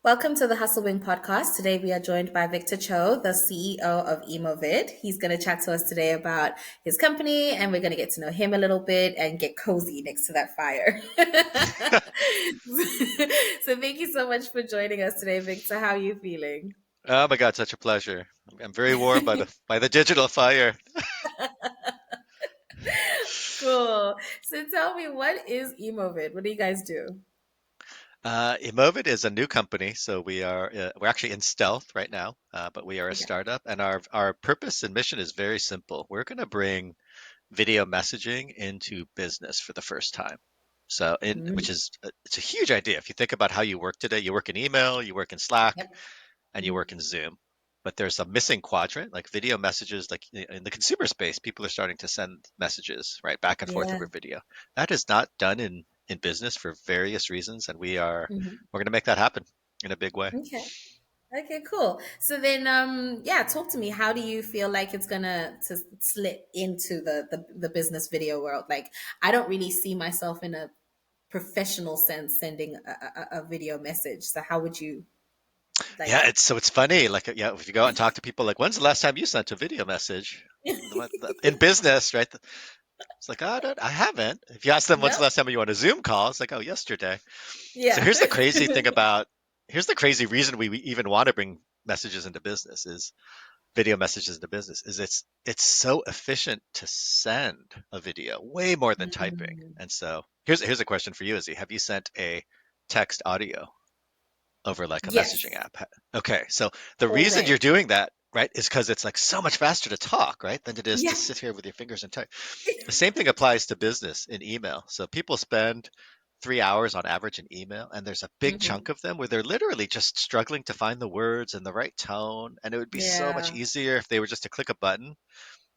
Welcome to the Hustle Wing podcast. Today we are joined by Victor Cho, the CEO of Emovid. He's going to chat to us today about his company and we're going to get to know him a little bit and get cozy next to that fire. So thank you so much for joining us today, Victor. How are you feeling? Oh my God, such a pleasure. I'm very warmed by the digital fire. Cool. So tell me, what is Emovid? What do you guys do? Emovid is a new company, so we're actually in stealth right now, but we are a Okay. startup, and our purpose and mission is very simple. We're going to bring video messaging into business for the first time. So, Mm, which is it's a huge idea. If you think about how you work today, you work in email, you work in Slack, yep. and you Mm, work in Zoom. But there's a missing quadrant, like video messages, like in the consumer space, people are starting to send messages, right, back and forth yeah. over video. That is not done in business for various reasons, and Mhm. we're going to make that happen in a big way. Okay. Okay, cool. So then, yeah, talk to me. How do you feel like it's gonna to slip into the business video world? Like, I don't really see myself in a professional sense sending a video message. So how would you like? Yeah, it's funny. Like, yeah, if you go out and talk to people, like, when's the last time you sent a video message? In business, right? It's like, oh, I haven't. If you ask them when's the No. last time you on a Zoom call, it's like, oh, yesterday. So Yeah. here's the crazy reason we even want to bring messages into business is video messages into business is it's so efficient to send a video way more than typing. Mm, And so here's a question for you, Izzy. Have you sent a text audio over like a messaging yes. app? Okay, so the reason you're Always. doing that, right, is because it's like so much faster to talk, right, than it is to Yeah. sit here with your fingers and type. The same thing applies to business in email. So people spend 3 hours on average in email, and there's a big Hmm. chunk of them where they're literally just struggling to find the words and the right tone. And it would be so much Yeah. easier if they were just to click a button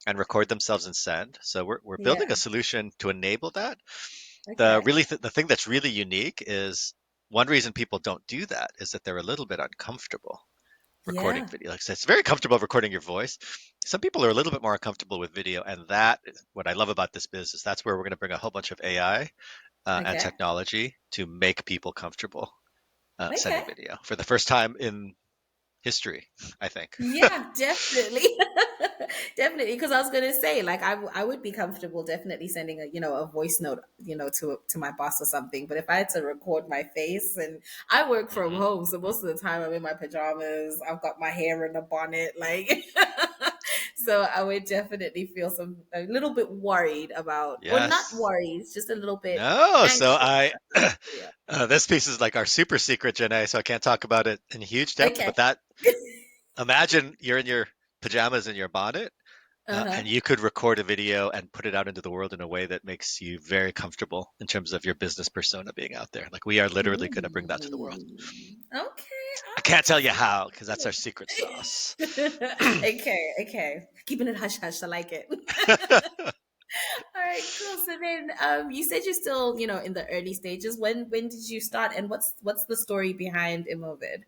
and record themselves and send. So we're building Yeah. a solution to enable that. Okay. The thing that's really unique is one reason people don't do that is that they're a little bit uncomfortable recording Yeah. video. Like I said, it's very comfortable recording your voice. Some people are a little bit more uncomfortable with video, and that is what I love about this business. That's where we're going to bring a whole bunch of AI and Okay. technology to make people comfortable Okay. sending video for the first time in history, I think. Yeah, definitely. Definitely. Because I was gonna say, like, I would be comfortable definitely sending a voice note, to my boss or something. But if I had to record my face, and I work from Hmm. home, so most of the time I'm in my pajamas, I've got my hair in a bonnet, like so I would definitely feel a little bit worried about, or not Yes. worried, just a little bit No. So anxious I about video. this piece is like our super secret, Janae. So I can't talk about it in huge depth. Okay. But that imagine you're in your pajamas and your bonnet. Uh-huh. And you could record a video and put it out into the world in a way that makes you very comfortable in terms of your business persona being out there. Like we are literally going to bring that to the world. Okay, I I'm can't tell you interested. how because that's our secret sauce. Okay, okay. Keeping it hush hush. I like it. All right, cool. So then, you said you're still, in the early stages. When did you start, and what's the story behind Emovid?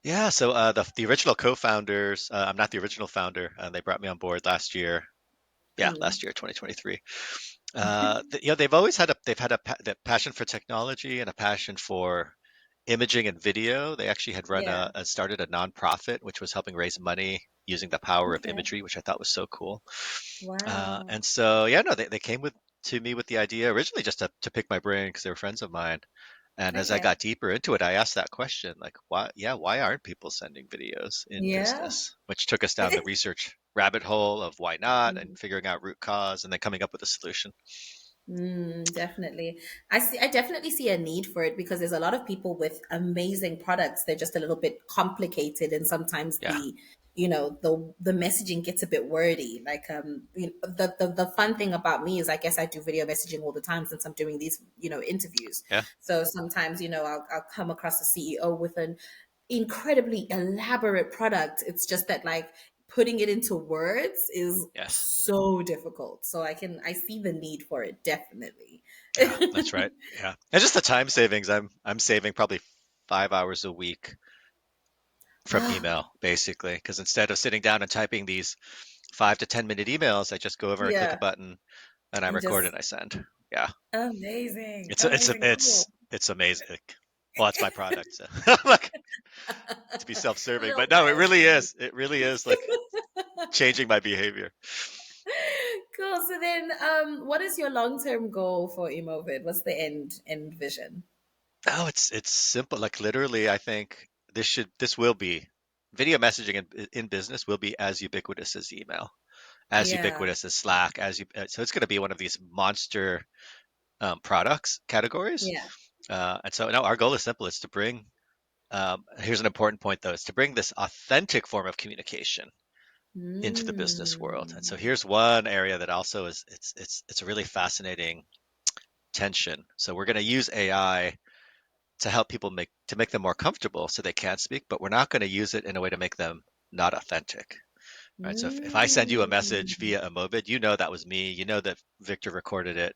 Yeah, so the original co-founders, I'm not the original founder. They brought me on board last year. Yeah, Mm. last year, 2023. They've always had the passion for technology and a passion for imaging and video. They actually had Yeah. started a nonprofit which was helping raise money using the power of Okay. imagery, which I thought was so cool. Wow. And so, yeah, no, they came to me with the idea originally just to pick my brain because they were friends of mine. And as I Okay. got deeper into it, I asked that question, like, why aren't people sending videos in Yeah. business? Which took us down the research rabbit hole of why not and Mhm. figuring out root cause and then coming up with a solution. Definitely. I definitely see a need for it because there's a lot of people with amazing products. They're just a little bit complicated and sometimes Yeah. the messaging gets a bit wordy. Like the fun thing about me is I guess I do video messaging all the time since I'm doing these, interviews. Yeah. So sometimes, I'll come across a CEO with an incredibly elaborate product. It's just that like putting it into words is Yes. so difficult. So I see the need for it definitely. Yeah, that's right. Yeah. And just the time savings, I'm saving probably 5 hours a week from Ah, email, basically. Because instead of sitting down and typing these 5 to 10 minute emails, I just go over and click a yeah, button and I and record just and I send. Yeah. amazing, It's amazing, cool. it's amazing. Well, it's my product, so I'm like to be A self-serving, little but no, it biased. really is. It really is like changing my behavior. Cool. So then, what is your long-term goal for Emovid? What's the end vision? No, it's simple. Like literally, I think this will be video messaging in business will be as ubiquitous as email, as Yeah. ubiquitous as Slack, so it's going to be one of these monster products categories. Yeah. And so no, our goal is simple. It's to bring here's an important point though, is to bring this authentic form of communication into the business world. And so Mm. here's one area that also is it's a really fascinating tension. So we're going to use AI to help people make them more comfortable so they can speak, but we're not going to use it in a way to make them not authentic. Right. So if I send you a message Mm. via Emovid, you know that was me. You know that Victor recorded it.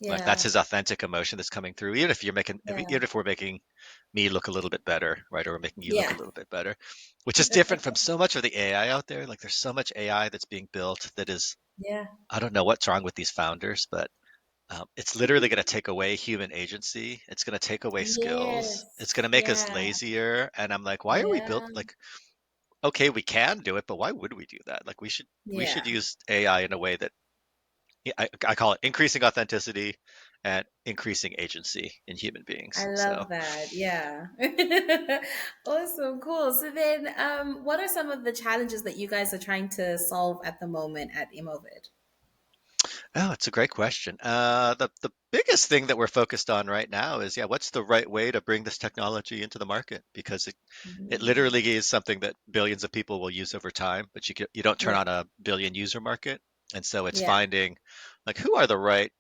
Like that's Yeah. his authentic emotion that's coming through. Yeah. Even if we're making me look a little bit better, right, or we're making you look a Yeah. little bit better, which is different from so much of the AI out there. Like there's so much AI that's being built that is, Yeah. I don't know what's wrong with these founders, but it's literally going to take away human agency. It's going to take away skills. It's Yes. going to make us Yeah. lazier. And I'm like, why are we built Yeah. like, okay, we can do it, but why would we do that? Like we should Yeah. use AI in a way that yeah, I call it increasing authenticity and increasing agency in human beings. I So love that. Yeah. Awesome. Cool. So then, what are some of the challenges that you guys are trying to solve at the moment at Emovid? oh, it's a great question. The biggest thing that we're focused on right now is, yeah, what's the right way to bring this technology into the market? Because it Mm. literally is something that billions of people will use over time, but you don't turn Yeah. on a billion user market. And so it's Yeah. finding like who are the right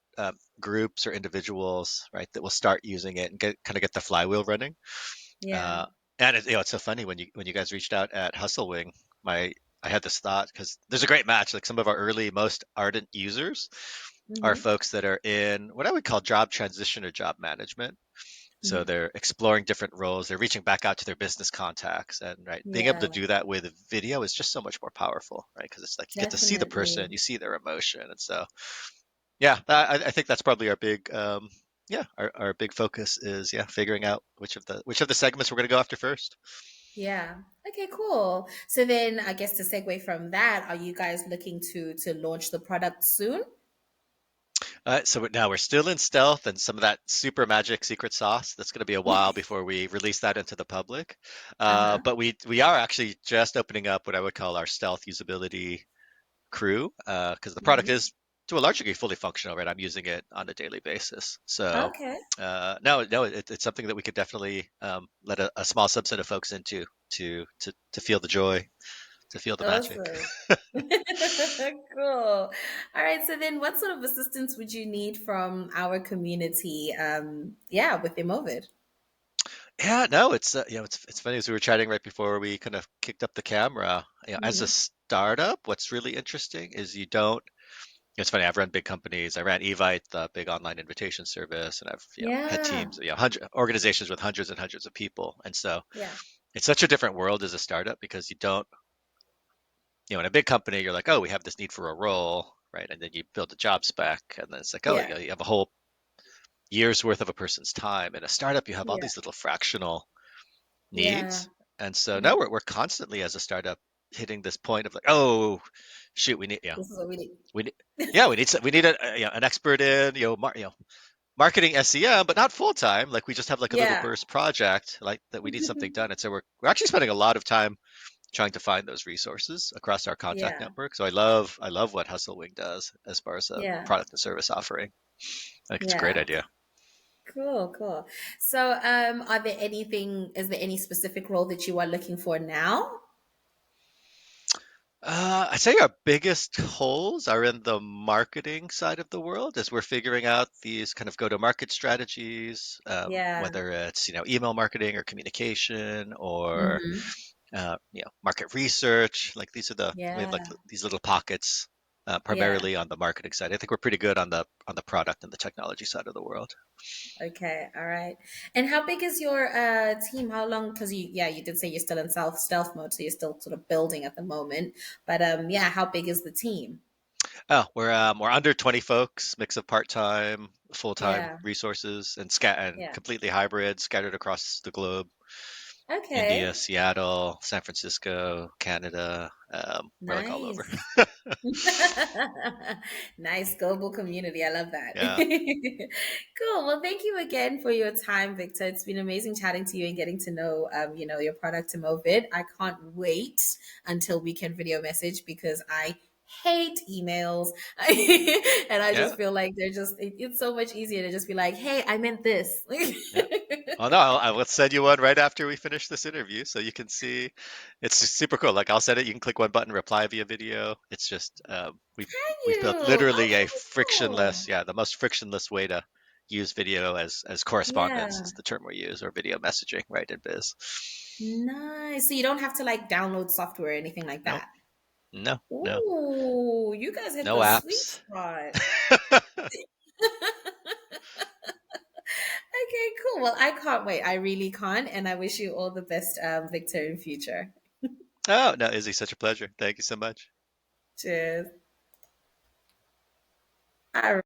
groups or individuals, right, that will start using it and get the flywheel running. Yeah. Uh, and it's so funny when you guys reached out at Hustle Wing, my I had this thought because there's a great match. Like some of our early, most ardent users are Mm-hmm. folks that are in what I would call job transition or job management. So Mm-hmm. they're exploring different roles. They're reaching back out to their business contacts, and right, being able Yeah. to do that with video is just so much more powerful, right? Because it's like you get to see the person, Definitely. you see their emotion, and so yeah, I think that's probably our big yeah our big focus is yeah figuring out which of the segments we're going to go after first. Yeah. Okay, cool. So then I guess to segue from that, are you guys looking to launch the product soon? So now we're still in stealth and some of that super magic secret sauce. That's going to be a while before we release that into the public. Uh-huh. But we are actually just opening up what I would call our stealth usability crew because the product Hmm. is to a large degree fully functional. Right, I'm using it on a daily basis. So Okay. no, it's something that we could definitely let a small subset of folks into to feel the joy, to feel the magic. Awesome. Cool. All right. So then what sort of assistance would you need from our community? Yeah, with Emovid. Yeah, no, it's it's funny as we were chatting right before we kind of kicked up the camera. As a Hmm. startup, what's really interesting is you don't. It's funny. I've run big companies. I ran Evite, the big online invitation service, and I've had Yeah. teams, hundred organizations with hundreds and hundreds of people. And so Yeah. it's such a different world as a startup because you don't, in a big company, you're like, oh, we have this need for a role, right? And then you build a job spec, and then it's like, oh, Yeah. you have a whole year's worth of a person's time. In a startup, you have all Yeah. these little fractional Yeah. needs. And so now Hmm. we're constantly as a startup hitting this point of like, oh, shoot, we need, This is what we need. we need, yeah, we need an expert in, marketing SEM, but not full time. Like we just have like a little Yeah. burst project like that we need something done. And so we're actually spending a lot of time trying to find those resources across our contact Yeah. network. So I love what Hustle Wing does as far as a Yeah. product and service offering. I think it's a great Yeah. idea. Cool, cool. So, is there any specific role that you are looking for now? I'd say our biggest holes are in the marketing side of the world as we're figuring out these kind of go-to-market strategies, Yeah. whether it's email marketing or communication or Hmm. market research. Like we have like Yeah. these little pockets, Yeah. primarily on the marketing side. I think we're pretty good on the product and the technology side of the world. Okay. All right. And how big is your team? How long? Because you did say you're still in stealth mode, so you're still sort of building at the moment. But yeah, how big is the team? Oh, we're under 20 folks, mix of part-time, full-time Yeah. resources and Yeah. completely hybrid, scattered across the globe. India, Okay. Seattle, San Francisco, Canada. We're like all over. Nice. Nice global community. I love that. Yeah. Cool. Well, thank you again for your time, Victor. It's been amazing chatting to you and getting to know, your product Emovid. I can't wait until we can video message because I hate emails, and I Yeah. just feel like it's so much easier to just be like, "Hey, I meant this." Yeah. Oh no, I will send you one right after we finish this interview, so you can see. It's super cool. Like I'll send it. You can click one button, reply via video. It's just Can we've built you? literally a Okay, frictionless, cool. yeah, the most frictionless way to use video as correspondence Yeah. is the term we use, or video messaging, right, in biz. Nice. So you don't have to like download software or anything like No, that. no, no, Ooh, you guys hit no the sweet apps. spot. Okay, cool. Well, I can't wait. I really can't. And I wish you all the best, Victor, in future. Oh no, Izzy, such a pleasure. Thank you so much. Cheers. All